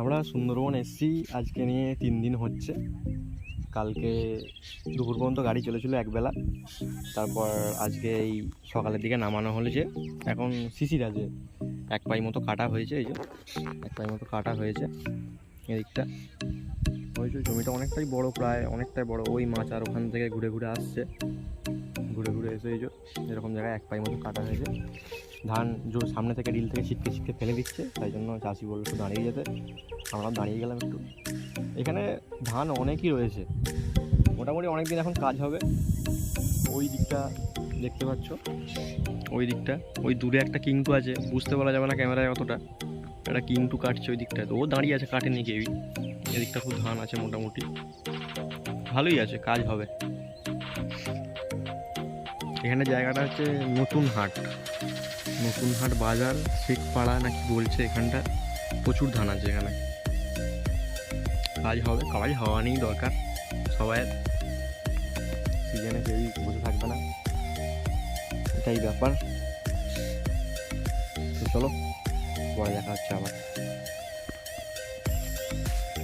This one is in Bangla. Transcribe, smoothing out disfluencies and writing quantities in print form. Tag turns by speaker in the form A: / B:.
A: আমরা সুন্দরবন এসেছি আজকে নিয়ে 3 দিন হচ্ছে। কালকে দুপুর পর্যন্ত গাড়ি চলেছিল একবেলা, তারপর আজকে এই সকালের দিকে নামানো হলো। যে এখন শিশির আছে, 1 পাই মতো কাটা হয়েছে। এই যে 1 পাই মতো কাটা হয়েছে এদিকটা। ওই যে জমিটা অনেকটাই বড়, প্রায় অনেকটাই বড়। ওই মাছ আর ওখান থেকে ঘুরে ঘুরে আসছে, ঘুরে ঘুরে এসে এই যে এরকম জায়গায় 1 পাই মতো কাটা হয়েছে। ধান সামনে থেকে ডিল থেকে ছিটকে ছিটকে ফেলে দিচ্ছে, তাই জন্য চাষি বললো একটু দাঁড়িয়ে যেতে। আমরা দাঁড়িয়ে গেলাম একটু। এখানে ধান অনেকই রয়েছে, মোটামুটি অনেক দিন এখন কাজ হবে। ওই দিকটা দেখতে পাচ্ছ, ওই দিকটা ওই দূরে একটা কিংটু আছে, বুঝতে পারা যাবে না ক্যামেরায় অতটা। একটা কিংটু কাটছে ওই দিকটায়, তো ও দাঁড়িয়ে আছে, কাটেনি কেউই। এদিকটা খুব ধান আছে, মোটামুটি ভালোই আছে, কাজ হবে। এখানে জায়গাটা হচ্ছে নতুন হাট, নতুন হাট বাজার শেখপাড়া নাকি বলছে। এখানটা প্রচুর ধান আছে, এখানে কাজ হবে। কাজ হওয়া নেই দরকার, সবাই সিজনে কেউই বসে থাকবে না, এটাই ব্যাপার। তো চলো, পরে দেখা হচ্ছে আবার।